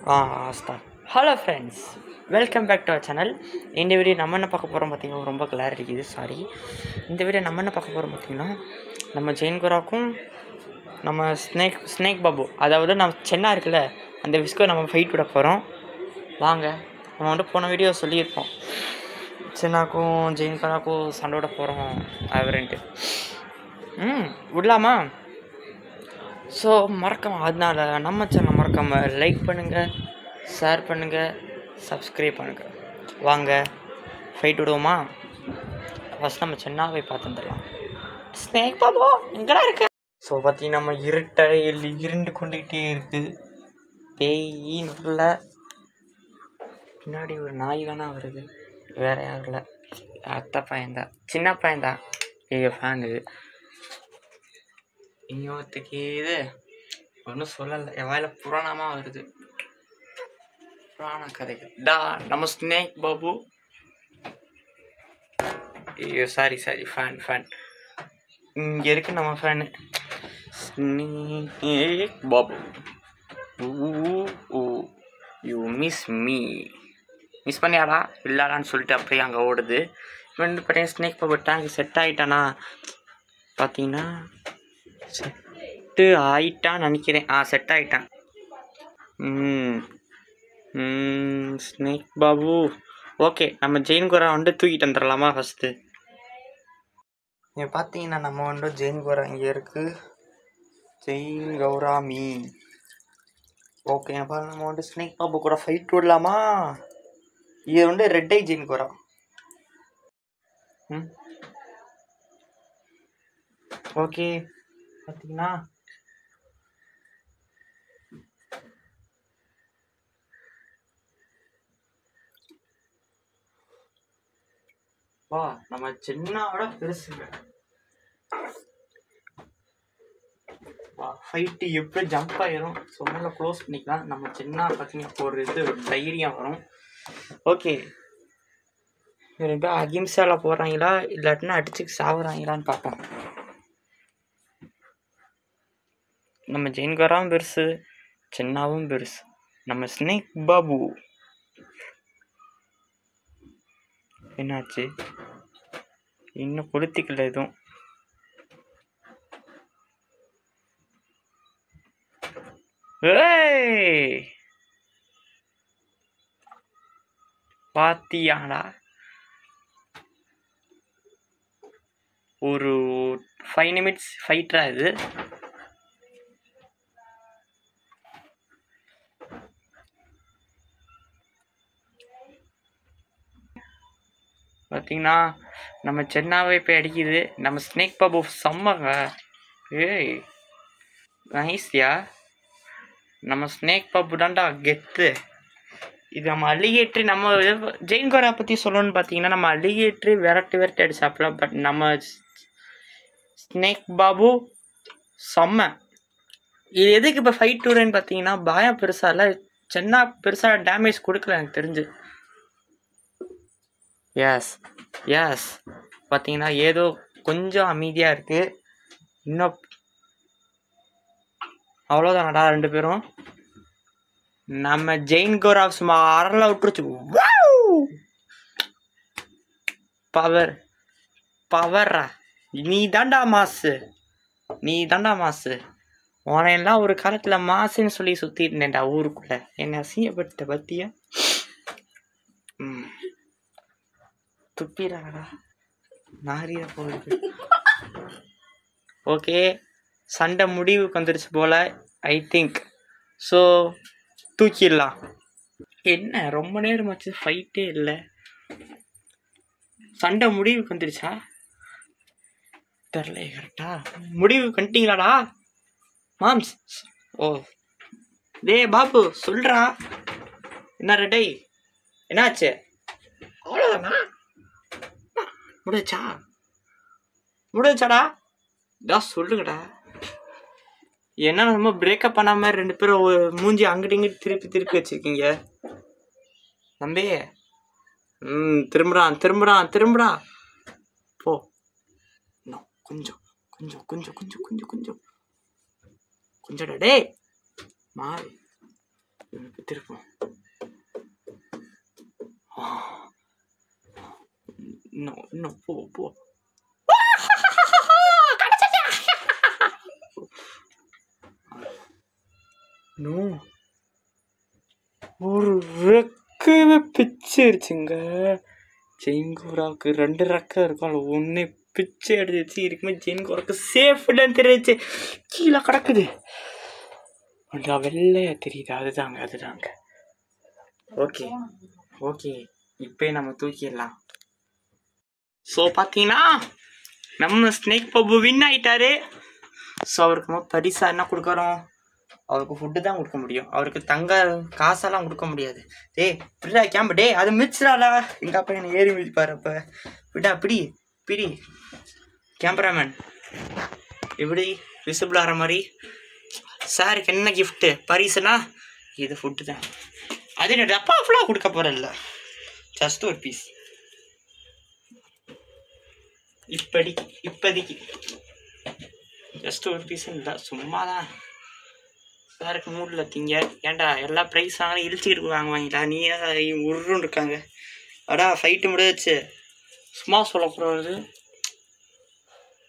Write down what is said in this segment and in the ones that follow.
Start. Hello friends, welcome back to our channel. இந்த video நம்ம என்ன பார்க்க போகிறோம் பார்த்தீங்கன்னா, ரொம்ப கிளாரிட்டி இருக்குது, சாரி. இந்த வீடியோ நம்ம என்ன பார்க்க போகிறோம் பார்த்தீங்கன்னா, நம்ம ஜெயின் கோராக்கும் நம்ம ஸ்னேக் பாபு, அதாவது நம்ம சென்னா இருக்குல்ல, அந்த விஸ்கோ நம்ம ஃபைட் விட போகிறோம். வாங்க, நம்ம வந்து போன வீடியோ சொல்லியிருப்போம், சென்னாக்கும் ஜெயின் கோராக்கும் சண்டை விட போகிறோம் அவருன்ட்டு. விடலாமா? ஸோ மறக்காமல், அதனால் நம்ம சேனல் மறக்காமல் லைக் பண்ணுங்கள், ஷேர் பண்ணுங்கள், சப்ஸ்கிரைப் பண்ணுங்கள். வாங்க ஃபைட் விடுவோமா? ஃபஸ்ட் நம்ம சென்னாவை பார்த்து வந்துடலாம். ஸ்னேக் பாபு எங்கடா இருக்கு? ஸோ பார்த்தீங்கன்னா, நம்ம இருண்டு கொண்டுகிட்டே இருக்குது. பேயின் இல்லை, பின்னாடி ஒரு நாய் தானே வருது, வேற யாரும் இல்லை. அத்தை பையன்தான், சின்ன பையன்தான். ஃபேன் இது இன்னொருத்துக்கு இது ஒன்றும் சொல்லலை, என் வாயில புராணமாக வருது, புராண கதைகள் டா. நம்ம ஸ்னேக் பாபு, ஐயோ சாரி ஃபேன் இங்கே இருக்கு நம்ம fan snake Babu. You miss பண்ணியாடா இல்லாடான்னு சொல்லிட்டு அப்படியே அங்கே ஓடுது. இப்போ வந்து பார்த்தீங்கன்னா ஸ்னேக் பாபு டேங்க் செட் ஆகிட்டானா பார்த்தீங்கன்னா, செட்டு ஆயிட்டான்னு நினைக்கிறேன். செட் ஆகிட்டான். ஸ்னேக் பாபு ஓகே, நம்ம ஜெயின் கோரா வந்து தூக்கிட்டு வந்துடலாமா? ஃபஸ்ட்டு இங்கே பார்த்தீங்கன்னா, நம்ம வந்து ஜெயின் கோரா இங்கே இருக்குது, ஜெயின் கௌரா மீ. ஓகே, நம்ம வந்து ஸ்னேக் பாபு கூட ஃபைட் விடலாமா? இது வந்து ரெட் ஐ ஜெயின் கோரா. ஓகே, பார்த்தீங்கன்னா வா, நம்ம சின்னாவோட பெருசுங்க. ஃபைட்டு எப்படி ஜம்ப் ஆயிரும், சொன்னால க்ளோஸ் பண்ணிக்கலாம். நம்ம சின்ன பத்தினி போடுறது ஒரு தைரியம் வரும். ஓகே, ரெண்டு அகிம்சால போடுறாங்களா இல்லாட்டினா அடிச்சு சாவுறாங்களான்னு பார்ப்போம். நம்ம ஜெயின் கோராவும் பெருசு, சின்னாவும் பெருசு. நம்ம ஸ்னேக் பாபு என்னாச்சு? இன்னும் கொளுத்திக்கல எதுவும். பாத்தியாடா, ஒரு 5 நிமிட்ஸ் ஃபைட்டரா இது. பார்த்தீங்கன்னா நம்ம சென்னாவே போய் அடிக்குது. நம்ம ஸ்னேக் பாபு செம்மங்க. ஏய் நைஸ்யா, நம்ம ஸ்னேக் பாபு தான்டா கெத்து. இது நம்ம அலிகேட்ரி, நம்ம ஜெயின் கோரா பற்றி சொல்லணும்னு பார்த்தீங்கன்னா, நம்ம அலிகேட்ரி விரட்டி அடிச்சாப்பிடலாம். பட் நம்ம ஸ்னேக் பாபு செம்ம. இது எதுக்கு இப்போ ஃபைட் விடுறேன்னு பார்த்தீங்கன்னா, பயம் பெருசா இல்லை, சென்னா பெருசாக டேமேஜ் கொடுக்கல எனக்கு தெரிஞ்சு. எஸ் பார்த்தீங்கன்னா ஏதோ கொஞ்சம் அமைதியாக இருக்குது. இன்னும் அவ்வளோதானடா ரெண்டு பேரும். நம்ம ஜெயின் கோரா சும்மா அரல விட்டுருச்சு. பவரா நீ தாண்டா மாசு. உனையெல்லாம் ஒரு காலத்தில் மாசுன்னு சொல்லி சுற்றிருந்தேன்டா ஊருக்குள்ள. என்ன அசிங்கப்பட்ட பத்தியா? துப்பிடாடா, நாரிய போகுது. ஓகே, சண்டை முடிவுக்கு வந்துருச்சு போல ஐ திங்க். ஸோ தூக்கிடலாம். என்ன ரொம்ப நேரம் ஆச்சு ஃபைட்டே இல்லை. சண்டை முடிவுக்கு வந்துருச்சா தெரில. கரெக்டா முடிவு கண்டிங்களாடா மாம்ஸ்? ஓ டே பாபு சொல்றா, என்ன ரெட்டை என்னாச்சு? அவ்வளோதானா? முடிச்சாடா சொல்லுங்கடா. என்ன நம்ம பிரேக்கப் பண்ண மாதிரி ரெண்டு பேரும் மூஞ்சி அங்கிட்டு இங்கிட்டு திருப்பி வச்சிருக்கீங்க தம்பி. திரும்புறா போ. கொஞ்சம் டே மாறி திருப்போம். இன்னும் போ போ. ஒரு ரெக்கவே பிச்சிருச்சுங்க. ஜெயின்கோராவுக்கு 2 ரெக்கை இருக்கும். அதில் ஒன்று பிச்சு எடுத்துச்சு. இருக்குமே ஜெயின்கோராவுக்கு சேஃப்டான்னு தெரிஞ்சு கீழே கிடக்குது. வெள்ளையா தெரியுது. அதுதாங்க. ஓகே ஓகே, இப்போ நம்ம தூக்கிடலாம். ஸோ பார்த்தீங்கன்னா நம்ம ஸ்னேக் பப்பு வின் ஆகிட்டாரு. ஸோ அவருக்கு நம்ம பரிசா என்ன கொடுக்குறோம்? அவருக்கு ஃபுட்டு தான் கொடுக்க முடியும். அவருக்கு தங்க காசெல்லாம் கொடுக்க முடியாது. பிரிடா கேம்ப அது மிச்சிடாடா. எங்கள் அப்பா என்ன ஏறி மிதிப்பார். அப்போ விடா பிடி கேமராமேன் இப்படி விசிபிள் ஆகிற மாதிரி. சாருக்கு என்ன கிஃப்ட்டு பரிசுனா இது ஃபுட்டு தான். அது என்ன டப்பா ஃபுல்லாக கொடுக்க போகிறதில்ல, ஜஸ்ட் ஒரு பீஸ். இப்போதைக்கு ஜஸ்ட் ஒரு பீஸ் இல்லை, சும்மா தான். சாருக்கு மூடில் திங்க. ஏன்டா எல்லா ப்ரைஸ் வாங்கினா இழுச்சிக்கிட்டு வாங்குவாங்களா? நீ உருன்னு இருக்காங்க. அடா ஃபைட்டு முடியாச்சு. சும்மா சொல்லக்கூடாது.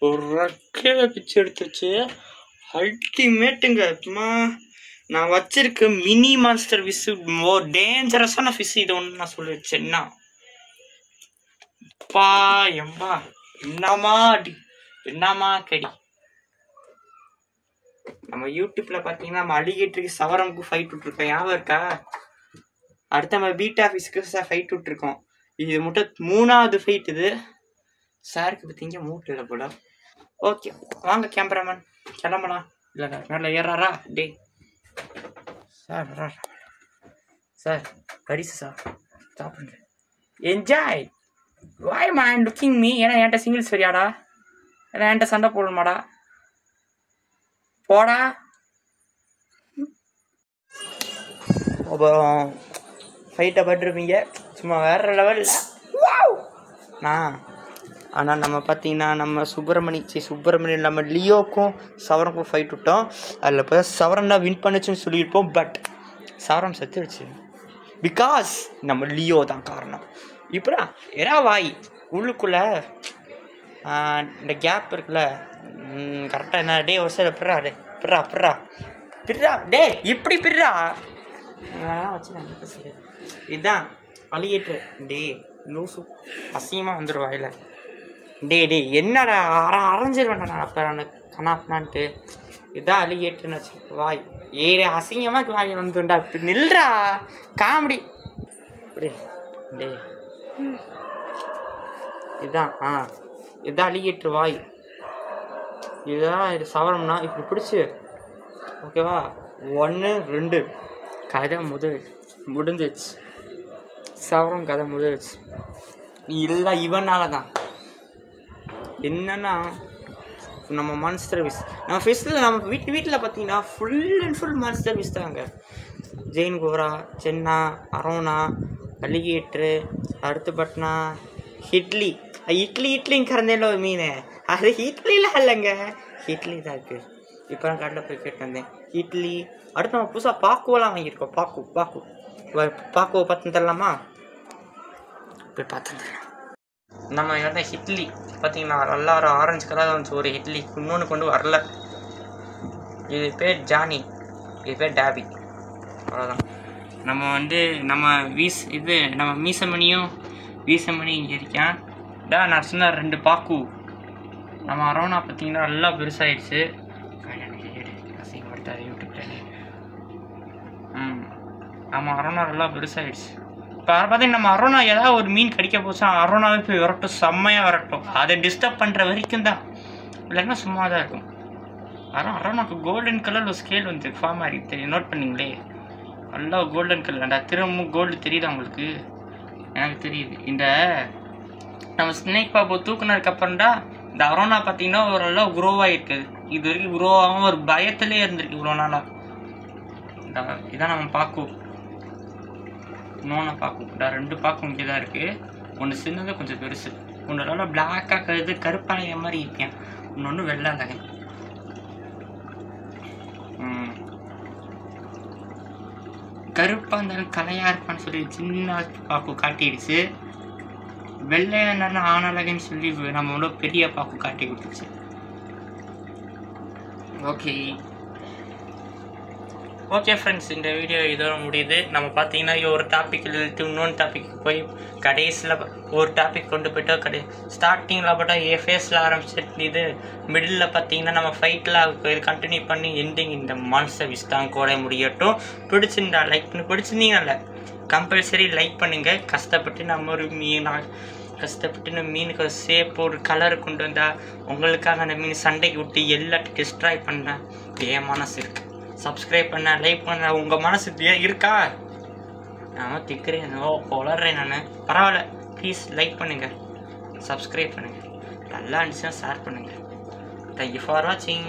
ஒரு ரெக்கையை பிச்சு எடுத்துச்சு. அல்டிமேட்டுங்க. சும்மா நான் வச்சிருக்க மினி மான்ஸ்டர் ஃபிஷ் டேஞ்சரஸான ஃபிஷ் இது ஒன்று நான் சொல்லி வச்சேன்னா. எம்பா என்னமா கடி. நம்ம யூடியூப்ல பார்த்தீங்கன்னா நம்ம அலிகேட்டருக்கு சவரமுக்கு ஃபைட் விட்டுருக்கோம், ஞாபகம் இருக்கா? அடுத்த நம்ம பீட்டா ஃபிஷ்க்கு ஃபைட் விட்டுருக்கோம். இது மட்டும் 3வது ஃபைட். இது சாருக்கு பார்த்தீங்க மூட்டில் போல. ஓகே வாங்க கேமராமேன் கிளம்பலாம். இல்லைடா மேலே ஏறாரா? டே சார் பரிசு சார் சாப்பிடுங்க. என்ஜாய். வாய் மேன் லுக்கிங் மீ. ஏன்னா என்கிட்ட சிங்கிள்ஸ் சரியாடா? ஏன்னா என்கிட்ட சண்டை போடணுமாடா? போடா. அப்புறம் ஃபைட்டை பட்டிருப்பீங்க சும்மா வேற லெவலில். ஆனால் நம்ம பார்த்தீங்கன்னா நம்ம சுப்பிரமணியம் நம்ம லியோக்கும் சவரனுக்கும் ஃபைட் விட்டோம். அதில் இப்போ சவரன் தான் வின் பண்ணுச்சுன்னு சொல்லியிருப்போம். பட் சவரன் செத்துடுச்சு. பிகாஸ் நம்ம லியோ தான் காரணம். இப்போ வாய் உள்ளுக்குள்ளே இந்த கேப் இருக்குல்ல, கரெக்டாக என்ன டே ஒரு சைடு பிர்றா டே இப்படி பிர்றா வச்சு. இதுதான் அலிகேட்டர். டே லூசு அசிங்கமாக வந்துடும் வாயில். டே என்னடா அரைஞ்சிருவேன்டா நான் அப்போ கண்ணாப்பினான்ட்டு. இதுதான் அலிகேட்டர்னு வச்சு வாய் அசிங்கமாக வாய் வந்துண்டா. இப்படி நில்றா காமெடி. டே இதுதான் இதுதான் அலிகேட்டர் வாய். இதுதான் இது சவரம்னா இப்படி பிடிச்சி. ஓகேவா? 1 2 கதை முடிஞ்சிச்சு. சவரம் கதை முடிஞ்சிச்சு. இல்லை இவனால தான். என்னன்னா நம்ம மான்ஸ்டர் ஃபிஷ் நம்ம ஃபிஷ்ஷில் நம்ம வீட்டில் பார்த்தீங்கன்னா full and full monster fish தாங்க. ஜெயின்கோரா, சென்னா, அரோனா, அலிகேட்ரு, அடுத்து பட்னா இட்லின்னு கறந்தேன்ல ஒரு மீன். அது இட்லிலாம் இல்லைங்க, இட்லி தான் இருக்குது. இப்போ நான் கடையில் போய் கேட்டு வந்தேன் இட்லி. அடுத்து நம்ம புதுசாக பாக்குவெல்லாம் வாங்கியிருக்கோம். பாக்குவை பார்த்து தரலாமா? போய் பார்த்து தரலாம். நம்ம வந்து இட்லி பார்த்தீங்கன்னா நல்லா ஒரு ஆரஞ்சு கலர் வந்துச்சு ஒரு இட்லி. இன்னொன்று கொண்டு வரல. இது பேர் ஜானி, இது பேர் டேபி. அவ்வளோதான். நம்ம வந்து நம்ம மீசமணியும் வீசமணி இங்கே இருக்கேன். நான் சொன்ன 2 பாக்கு. நம்ம அரோனா பார்த்தீங்கன்னா நல்லா பெருசாகிடுச்சு. அசிங்கப்படுத்தாது யூடியூப்ல. நம்ம அரோனா நல்லா பெருசாகிடுச்சு. இப்போ பார்த்தீங்கன்னா நம்ம அரோனா ஏதாவது ஒரு மீன் கடிக்க போச்சா அரோனாவே போய் வரட்டும், செம்மையாக வரட்டும். அதை டிஸ்டர்ப் பண்ணுற வரைக்கும் தான், இல்லைன்னா சும்மா தான் இருக்கும். அரோனாக்கு கோல்டன் கலர் ஒரு ஸ்கேல் வந்து ஃபார்ம் ஆகிடுது. நோட் பண்ணிங்களே, நல்லா கோல்டன் கலர்டா. திரும்பவும் கோல்டு தெரியுதா உங்களுக்கு? எனக்கு தெரியுது. இந்த நம்ம ஸ்னேக் பாப்பு தூக்குனதுக்கப்புறம்டா இந்த அரோனா பார்த்தீங்கன்னா ஓரளவு குரோவ் ஆகிருக்குது. இது வரைக்கும் குரோவ் ஆகாமல் ஒரு பயத்திலே இருந்திருக்கு இவ்வளோ நாளாக. இதான் நம்ம பாக்கும். இன்னொன்று பாக்கும். 2 பாக்கும் இங்கே தான் இருக்குது. ஒன்று சின்னது கொஞ்சம் பெருசு. ஒன்று நல்லா பிளாக்காக கருப்பாளைய மாதிரி இருக்கேன். இன்னொன்று வெள்ளை அழகன். கருப்பாக இருந்தாலும் கலையாக இருப்பான்னு சொல்லி சின்ன பாக்கு காட்டிடுச்சு. வெள்ளையா இருந்தாலும் ஆணழகன்னு சொல்லி நம்மளோட பெரிய பாக்கு காட்டி கொடுத்துச்சு. ஓகே ஃப்ரெண்ட்ஸ், இந்த வீடியோ இதோட முடியுது. நம்ம பார்த்தீங்கன்னா ஒரு டாபிக் இழுத்து இன்னொன்று டாபிக் போய் கடைசியில் ஒரு டாபிக் கொண்டு போய்ட்டோம். ஸ்டார்டிங்கில் பார்த்தா ஃபேஸில் ஆரம்பிச்சிட்டு மிடில் பார்த்தீங்கன்னா நம்ம ஃபைட்டில் கண்டினியூ பண்ணி எண்டிங் இந்த மான்ஸ்டர் விஸ் தான் கூட முடியட்டும். பிடிச்சிருந்தா லைக் பண்ணி, பிடிச்சிருந்தீங்கல்ல கம்பல்சரி லைக் பண்ணுங்கள். கஷ்டப்பட்டு நம்ம மீனுக்கு ஒரு ஷேப் ஒரு கலர் கொண்டு வந்தால் உங்களுக்காக அந்த மீன் சண்டைக்கு விட்டு எல்லாத்தையும் டிஸ்ட்ராய் பண்ண என் மனசு இருக்குது. சப்ஸ்கிரைப் பண்ண, லைக் பண்ண உங்கள் மனசு இருக்கா? நான் திக்கிறேன், வளர்றேன் நான். பரவாயில்ல, ப்ளீஸ் லைக் பண்ணுங்கள், சப்ஸ்கிரைப் பண்ணுங்கள், நல்லா இருந்துச்சுன்னா ஷேர் பண்ணுங்கள். தேங்க்யூ ஃபார் வாட்சிங்.